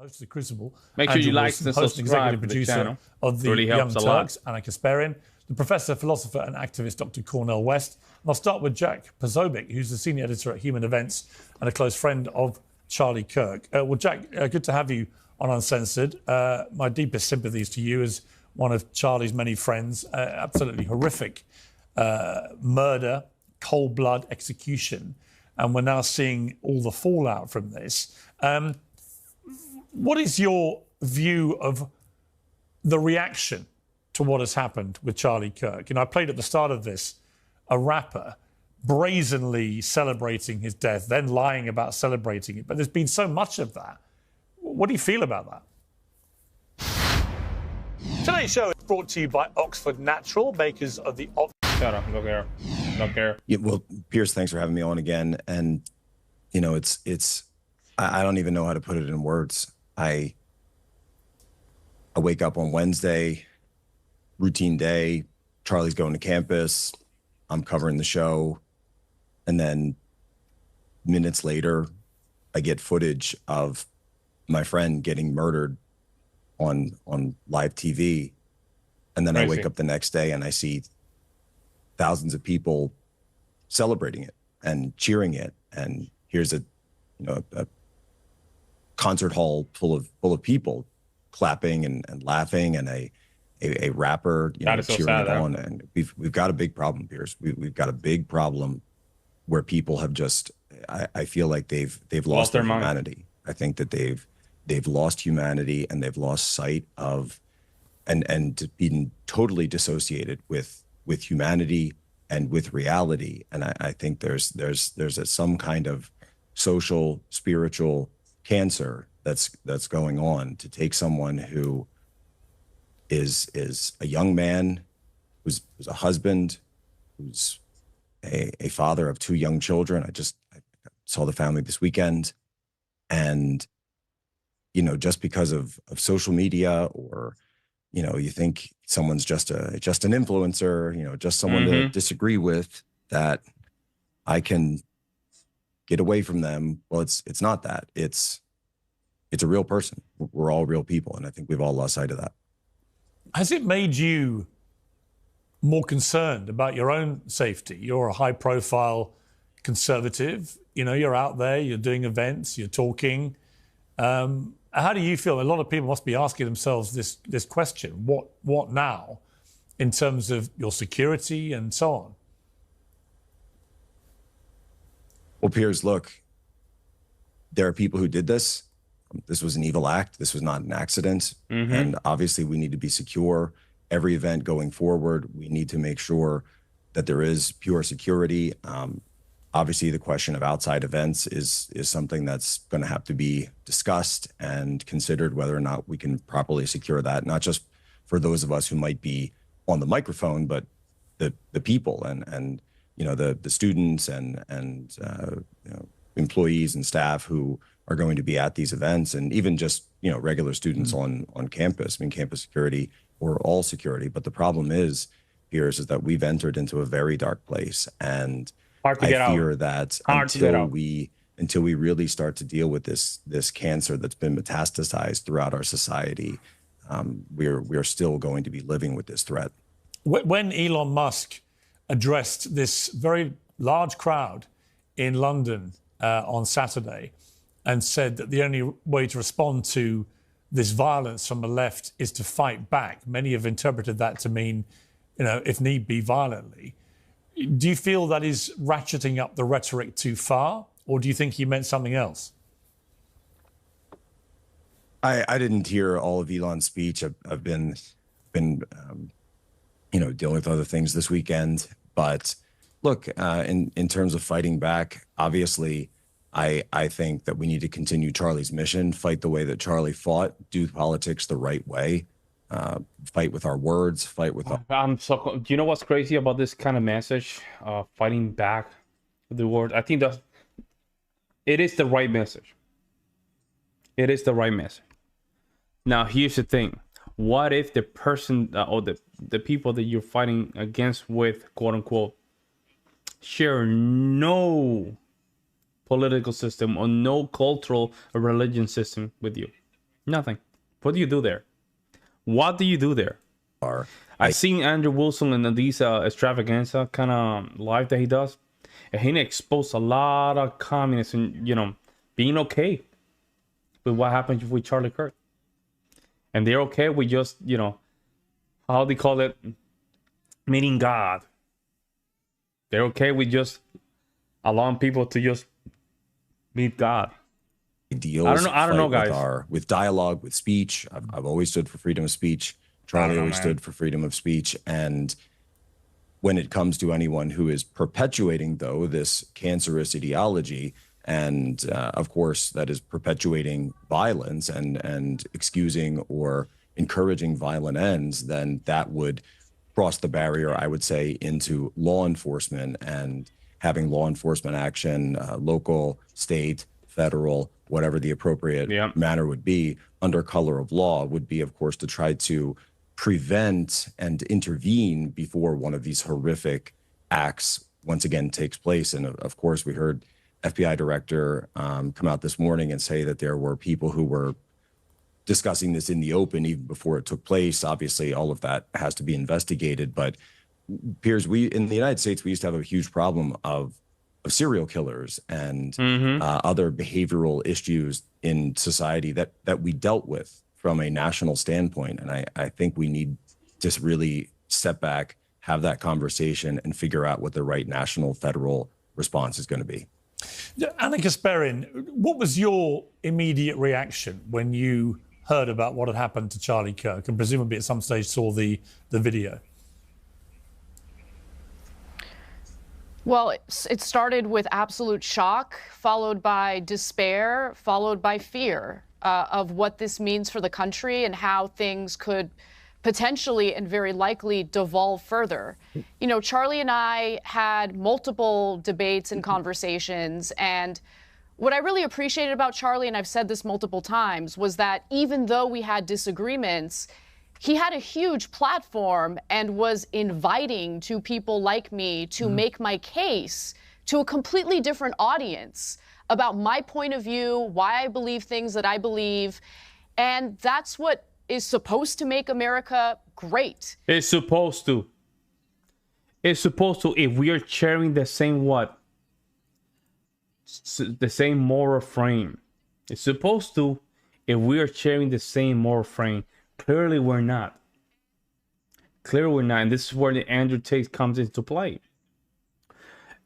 host of The Crucible. Make sure Andrew you like Wilson, and host and subscribe executive to the producer channel. of the Really Young helps a lot. Turks, Ana Kasparian, the professor, philosopher, and activist, Dr. Cornell West. And I'll start with Jack Posobiec, who's the senior editor at Human Events and a close friend of Charlie Kirk. Well, Jack, good to have you on Uncensored. My deepest sympathies to you as one of Charlie's many friends. Absolutely horrific murder, cold blood execution. And we're now seeing all the fallout from this. What is your view of the reaction to what has happened with Charlie Kirk? You know, I played at the start of this a rapper brazenly celebrating his death, then lying about celebrating it. But there's been so much of that. What do you feel about that? Today's show is brought to you by Oxford Natural, makers of the... Shut up, don't care. Don't care. Yeah, well, Piers, thanks for having me on again. And, you know, I don't even know how to put it in words. I wake up on Wednesday, routine day, Charlie's going to campus, I'm covering the show, and then minutes later, I get footage of my friend getting murdered on live TV. And then I wake up the next day and I see thousands of people celebrating it and cheering it. And here's a concert hall full of people clapping and laughing, and a rapper, cheering it on. And we've got a big problem, Piers. We've got a big problem where people have just, I feel like they've lost their humanity. I think that they've lost humanity, and they've lost sight of and been totally dissociated with humanity and with reality. And I think there's some kind of social, spiritual cancer that's going on to take someone who is a young man, who's a husband, who's a father of 2 young children. I saw the family this weekend, and just because of social media, or you think someone's just an influencer, just someone to disagree with, that I can get away from them. Well, it's not that. It's a real person. We're all real people, and I think we've all lost sight of that. Has it made you more concerned about your own safety? You're a high-profile conservative. You're out there, you're doing events, you're talking. How do you feel? A lot of people must be asking themselves this question: what now, in terms of your security and so on? Well, Piers, look, there are people who did this. This was an evil act. This was not an accident. And obviously we need to be secure. Every event going forward, we need to make sure that there is pure security. Obviously, the question of outside events is something that's going to have to be discussed and considered, whether or not we can properly secure that, not just for those of us who might be on the microphone, but the people and the students and employees and staff who are going to be at these events, and even just regular students on campus. I mean, campus security, or all security. But the problem is, Piers, is that we've entered into a very dark place, and I fear that until we really start to deal with this cancer that's been metastasized throughout our society, we're still going to be living with this threat. When Elon Musk addressed this very large crowd in London on Saturday, and said that the only way to respond to this violence from the left is to fight back, many have interpreted that to mean, if need be, violently. Do you feel that is ratcheting up the rhetoric too far, or do you think he meant something else? I didn't hear all of Elon's speech. I've been dealing with other things this weekend. But look, in terms of fighting back, obviously, I think that we need to continue Charlie's mission, fight the way that Charlie fought, do politics the right way, fight with our words, fight with our... Do you know what's crazy about this kind of message? Fighting back the word. I think that it is the right message. It is the right message. Now, here's the thing. What if the person or the people that you're fighting against with, quote unquote, share no political system or no cultural or religion system with you? Nothing. What do you do there? What do you do there? I've seen Andrew Wilson in these extravaganza kind of live that he does, and he exposed a lot of communists and, you know, being okay with what happened with Charlie Kirk. And they're okay with just, you know, how they call it, meeting God. They're okay with just allowing people to just meet God. Ideals, I don't know, guys. With dialogue, with speech. I've always stood for freedom of speech. Charlie always stood for freedom of speech. And when it comes to anyone who is perpetuating, though, this cancerous ideology, and of course, that is perpetuating violence and excusing or encouraging violent ends, then that would cross the barrier, I would say, into law enforcement and having law enforcement action, local, state, federal, whatever the appropriate manner would be under color of law would be, of course, to try to prevent and intervene before one of these horrific acts once again takes place. And of course, we heard FBI director come out this morning and say that there were people who were discussing this in the open even before it took place. Obviously, all of that has to be investigated. But Piers, we in the United States, we used to have a huge problem of serial killers and other behavioral issues in society that we dealt with from a national standpoint. And I think we need to really step back, have that conversation, and figure out what the right national, federal response is going to be. Ana Kasparian, what was your immediate reaction when you heard about what had happened to Charlie Kirk and presumably at some stage saw the video? Well, it started with absolute shock, followed by despair, followed by fear of what this means for the country and how things could potentially and very likely devolve further. You know, Charlie and I had multiple debates and conversations, and what I really appreciated about Charlie, and I've said this multiple times, was that even though we had disagreements, he had a huge platform and was inviting to people like me to make my case to a completely different audience about my point of view, why I believe things that I believe. And that's what is supposed to make America great. It's supposed to. It's supposed to, if we are sharing the same what? The same moral frame. It's supposed to, if we are sharing the same moral frame. Clearly we're not. Clearly we're not. And this is where the Andrew Tate comes into play.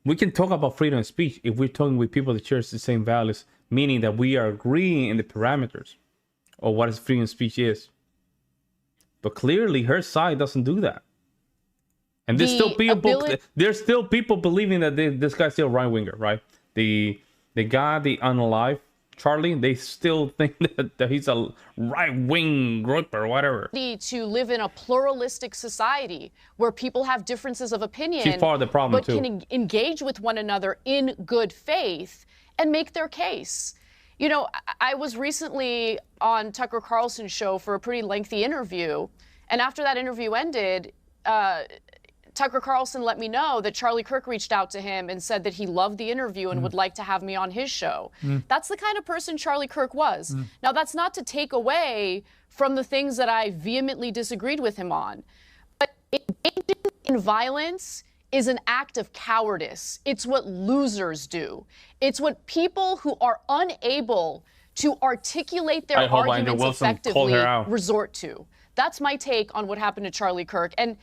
We can talk about freedom of speech if we're talking with people that share the same values, meaning that we are agreeing in the parameters of what freedom of speech is. But clearly her side doesn't do that. And there's still people believing that this guy's still right-winger, right? The guy, the unalive Charlie, they still think that he's a right-wing group or whatever. To live in a pluralistic society where people have differences of opinion, she's part of the problem but too. Can engage with one another in good faith and make their case. You know, I was recently on Tucker Carlson's show for a pretty lengthy interview, and after that interview ended, Tucker Carlson let me know that Charlie Kirk reached out to him and said that he loved the interview and would like to have me on his show. That's the kind of person Charlie Kirk was. Now, that's not to take away from the things that I vehemently disagreed with him on. But engaging in violence is an act of cowardice. It's what losers do. It's what people who are unable to articulate their arguments effectively resort to. That's my take on what happened to Charlie Kirk. And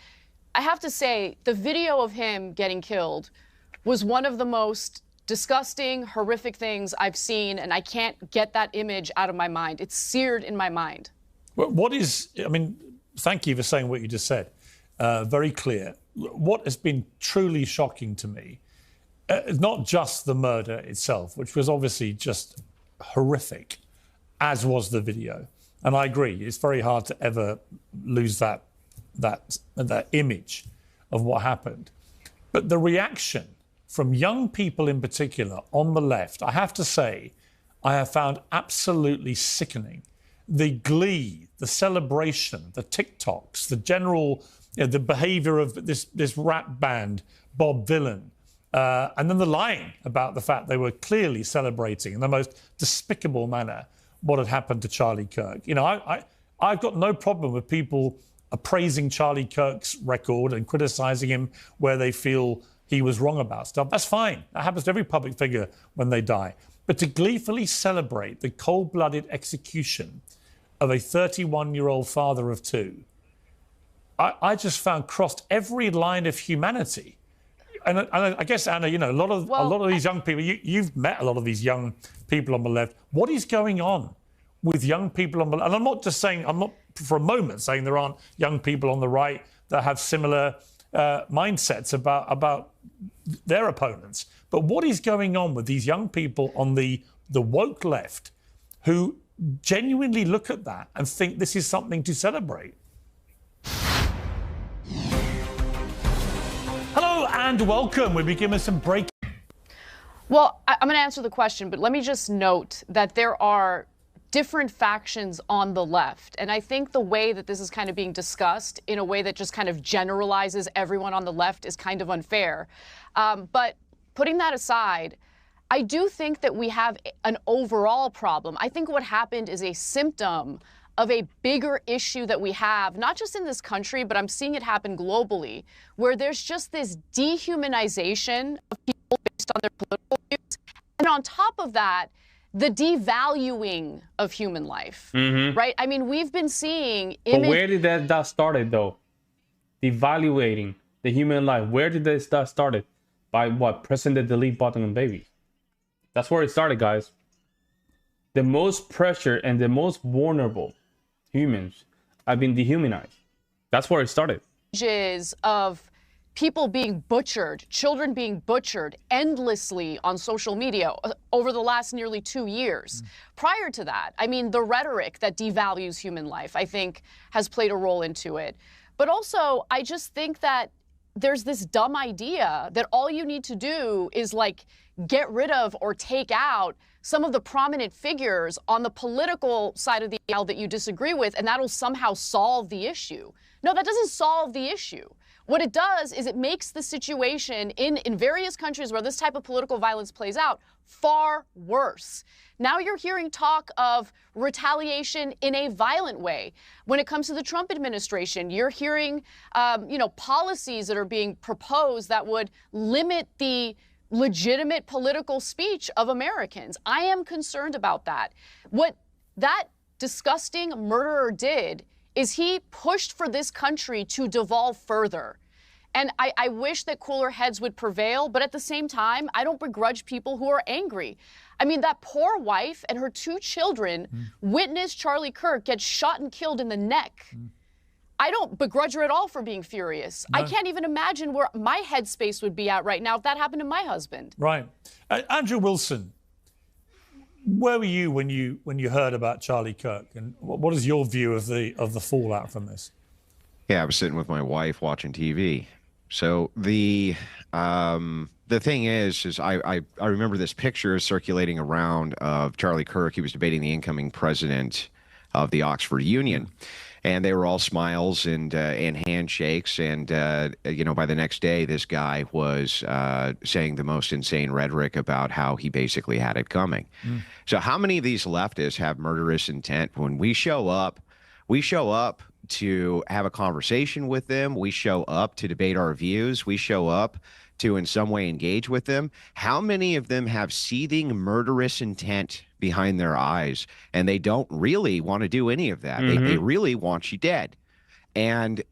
I have to say, the video of him getting killed was one of the most disgusting, horrific things I've seen, and I can't get that image out of my mind. It's seared in my mind. Well, thank you for saying what you just said. Very clear. What has been truly shocking to me is not just the murder itself, which was obviously just horrific, as was the video. And I agree, it's very hard to ever lose that image of what happened. But the reaction from young people in particular on the left, I have to say, I have found absolutely sickening. The glee, the celebration, the TikToks, the general, the behavior of this rap band, Bob Dylan, and then the lying about the fact they were clearly celebrating in the most despicable manner what had happened to Charlie Kirk. You know, I've got no problem with people appraising Charlie Kirk's record and criticizing him where they feel he was wrong about stuff. That's fine. That happens to every public figure when they die. But to gleefully celebrate the cold-blooded execution of a 31-year-old father of two, I just found crossed every line of humanity. And I guess, Anna, you know, a lot of these young people, you've met a lot of these young people on the left. What is going on with young people on the left? And I'm not just saying, I'm not for a moment saying there aren't young people on the right that have similar mindsets about their opponents. But what is going on with these young people on the woke left who genuinely look at that and think this is something to celebrate? Hello and welcome. We begin with some breaking. Well, I'm going to answer the question, but let me just note that there are different factions on the left. And I think the way that this is kind of being discussed in a way that just kind of generalizes everyone on the left is kind of unfair. But putting that aside, I do think that we have an overall problem. I think what happened is a symptom of a bigger issue that we have, not just in this country, but I'm seeing it happen globally, where there's just this dehumanization of people based on their political views. And on top of that, the devaluing of human life, right? I mean, we've been seeing But where did that started, though? Devaluating the human life. Where did that started? By what? Pressing the delete button on babies. That's where it started, guys. The most pressure and the most vulnerable humans have been dehumanized. That's where it started. Of people being butchered, children being butchered endlessly on social media over the last nearly 2 years. Prior to that, I mean, the rhetoric that devalues human life, I think, has played a role into it. But also, I just think that there's this dumb idea that all you need to do is like get rid of or take out some of the prominent figures on the political side of the aisle that you disagree with, and that'll somehow solve the issue. No, that doesn't solve the issue. What it does is it makes the situation in various countries where this type of political violence plays out far worse. Now you're hearing talk of retaliation in a violent way. When it comes to the Trump administration, you're hearing, policies that are being proposed that would limit the legitimate political speech of Americans. I am concerned about that. What that disgusting murderer did is he pushed for this country to devolve further. And I wish that cooler heads would prevail, but at the same time, I don't begrudge people who are angry. I mean, that poor wife and her 2 children witnessed Charlie Kirk get shot and killed in the neck. I don't begrudge her at all for being furious. No. I can't even imagine where my headspace would be at right now if that happened to my husband. Right. Andrew Wilson, where were you when you heard about Charlie Kirk, and what is your view of the fallout from this? Yeah, I was sitting with my wife watching TV. So the thing is I remember this picture circulating around of Charlie Kirk. He was debating the incoming president of the Oxford Union, and they were all smiles and handshakes. And by the next day, this guy was saying the most insane rhetoric about how he basically had it coming. So how many of these leftists have murderous intent? When we show up to have a conversation with them, we show up to debate our views, we show up to in some way engage with them. How many of them have seething murderous intent behind their eyes, and they don't really want to do any of that? They really want you dead. And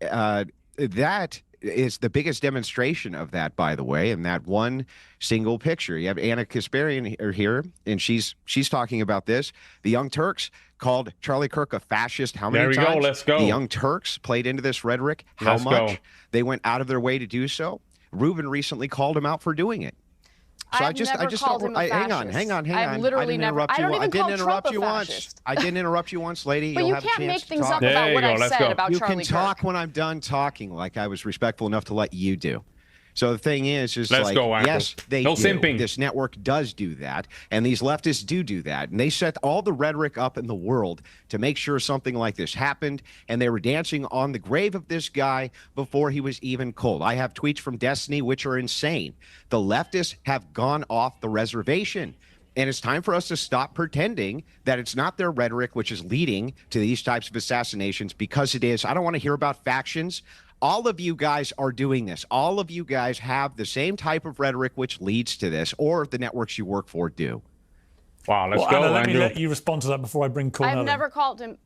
that is the biggest demonstration of that, by the way, in that one single picture. You have Ana Kasparian here, and she's talking about this. The Young Turks called Charlie Kirk a fascist. How many times? There we go. Let's go. The Young Turks played into this rhetoric. How much? They went out of their way to do so. Ruben recently called him out for doing it. So I just hang on. I've literally never. I don't even call Trump a fascist. I didn't interrupt you once, lady. But You'll you can't make things up talk. about what I said about you Charlie Kirk. You can talk when I'm done talking, like I was respectful enough to let you do. So the thing is Let's like, go, yes, they no do. Simping. This network does do that, and these leftists do that, and they set all the rhetoric up in the world to make sure something like this happened, and they were dancing on the grave of this guy before he was even cold. I have tweets from Destiny which are insane. The leftists have gone off the reservation. And it's time for us to stop pretending that it's not their rhetoric which is leading to these types of assassinations, because it is. I don't want to hear about factions. All of you guys are doing this. All of you guys have the same type of rhetoric which leads to this, or the networks you work for do. Wow, let's go, Anna, let Andrew. me let you respond to that before I bring Cornell I've never called him.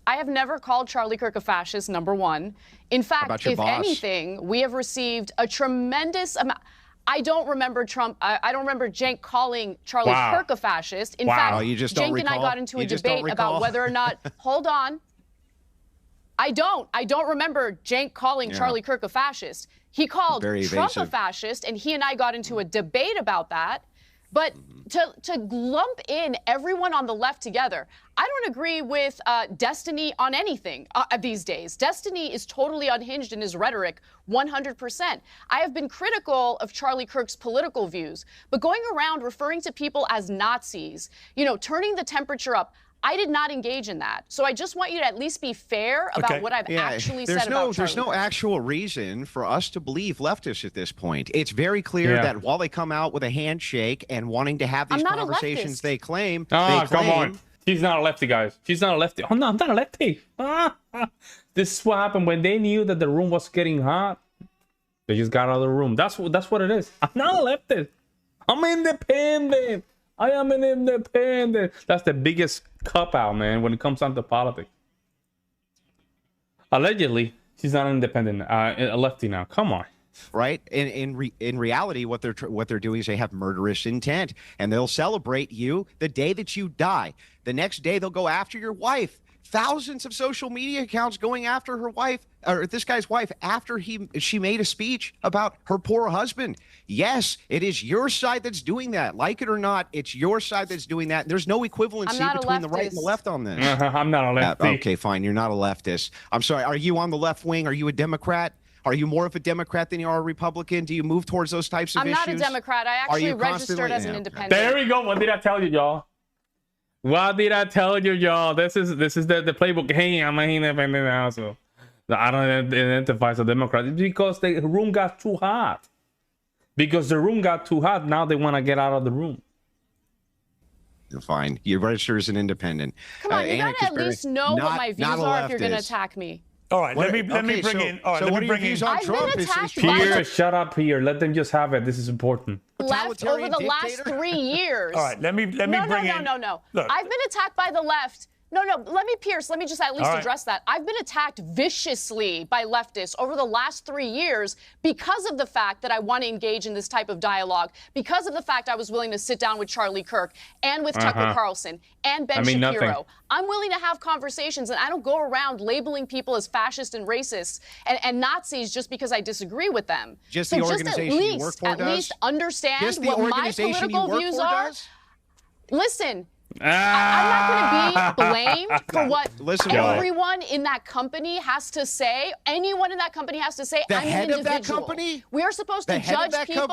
I have never called Charlie Kirk a fascist, number one. In fact, if anything, we have received a tremendous amount. I don't remember Trump. I don't remember Cenk calling Charlie Kirk a fascist. In fact, Cenk and I got into a debate about whether or not. Hold on. I don't remember Cenk calling Charlie Kirk a fascist. He called Trump a fascist, and he and I got into a debate about that. But to lump in everyone on the left together, I don't agree with Destiny on anything these days. Destiny is totally unhinged in his rhetoric, 100%. I have been critical of Charlie Kirk's political views, but going around referring to people as Nazis, turning the temperature up, I did not engage in that. So I just want you to at least be fair about what I've actually said about Charlie There's no actual reason for us to believe leftists at this point. It's very clear that while they come out with a handshake and wanting to have these conversations, they claim. Come on. She's not a lefty, guys. She's not a lefty. Oh, no, I'm not a lefty. This is what happened when they knew that the room was getting hot. They just got out of the room. That's what it is. I'm not a leftist. I'm independent. I am an independent. That's the biggest cop out, man, when it comes down to politics. Allegedly, she's not independent, a lefty now. Come on. Right? In reality, what they're doing is they have murderous intent, and they'll celebrate you the day that you die. The next day, they'll go after your wife. Thousands of social media accounts going after her wife, or this guy's wife, after she made a speech about her poor husband. Yes, it is your side that's doing that. Like it or not, it's your side that's doing that. There's no equivalency between the right and the left on this. I'm not a lefty. Okay, fine. You're not a leftist. I'm sorry. Are you on the left wing? Are you a Democrat? Are you more of a Democrat than you are a Republican? Do you move towards those types of issues? I'm not a Democrat. I actually registered as an independent. There we go. What did I tell you, y'all? What did I tell you, y'all? This is the playbook. Hey, I'm an independent also. I don't identify as a Democrat. It's because the room got too hot. Because the room got too hot, now they want to get out of the room. Fine. You register as an independent. Come on, you gotta at least know what my views are if you're going to attack me. All right, let me bring in. All right, so let what me are your bring in. views on Trump? Pierre, shut up, Pierre. Let them just have it. This is important. Left over the last 3 years. All right, let me bring in. No. Look, I've been attacked by the left. No, let me just at least address that. I've been attacked viciously by leftists over the last 3 years because of the fact that I want to engage in this type of dialogue, because of the fact I was willing to sit down with Charlie Kirk and with Tucker Carlson and Ben Shapiro. Nothing. I'm willing to have conversations, and I don't go around labeling people as fascist and racist and Nazis just because I disagree with them. Just the organization you work for does? At least understand what my political views are. Listen. I'm not going to be blamed for what everyone in that company has to say. Anyone in that company has to say. The I'm head an individual. of that company? We are supposed to judge people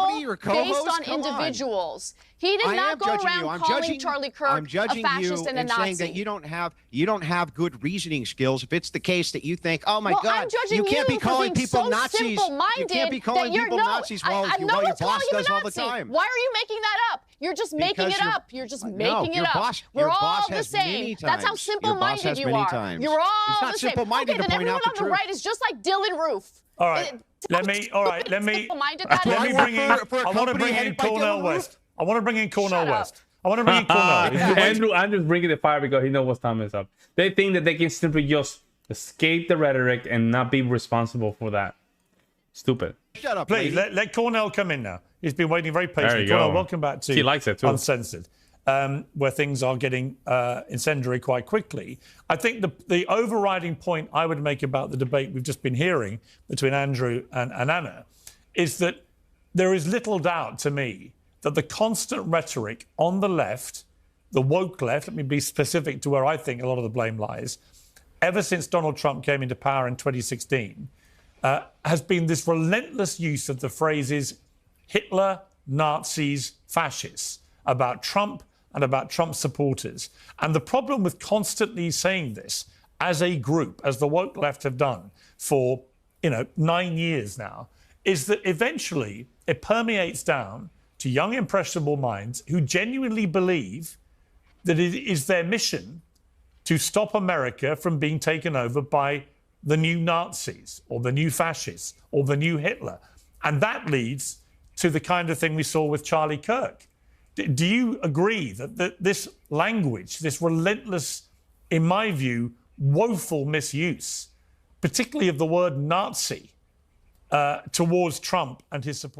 based on individuals. He did not go around calling Charlie Kirk a fascist and a Nazi. Saying that you don't have good reasoning skills. If it's the case that you think, oh my God, you can't be calling people Nazis. You can't be calling people Nazis while your boss does all the time. Why are you making that up? You're just making it up. You're just making it up. We're all the same. That's how simple-minded you are. You're all the same. Okay, then everyone on the right is just like Dylan Roof. All right. Let me bring in. I want to bring in Cornell West. I want to bring in Cornell West. I want to bring in Cornell. Andrew's bringing the fire because he knows what time is up. They think that they can simply just escape the rhetoric and not be responsible for that. Stupid. Shut up, please. Let Cornell come in now. He's been waiting very patiently. Cornell, welcome back to he likes it too. Uncensored, where things are getting incendiary quite quickly. I think the overriding point I would make about the debate we've just been hearing between Andrew and Anna is that there is little doubt to me that the constant rhetoric on the left, the woke left, let me be specific to where I think a lot of the blame lies, ever since Donald Trump came into power in 2016, has been this relentless use of the phrases Hitler, Nazis, fascists about Trump and about Trump supporters. And the problem with constantly saying this as a group, as the woke left have done for 9 years now, is that eventually it permeates down to young, impressionable minds who genuinely believe that it is their mission to stop America from being taken over by the new Nazis or the new fascists or the new Hitler. And that leads to the kind of thing we saw with Charlie Kirk. Do you agree that this language, this relentless, in my view, woeful misuse, particularly of the word Nazi, towards Trump and his supporters?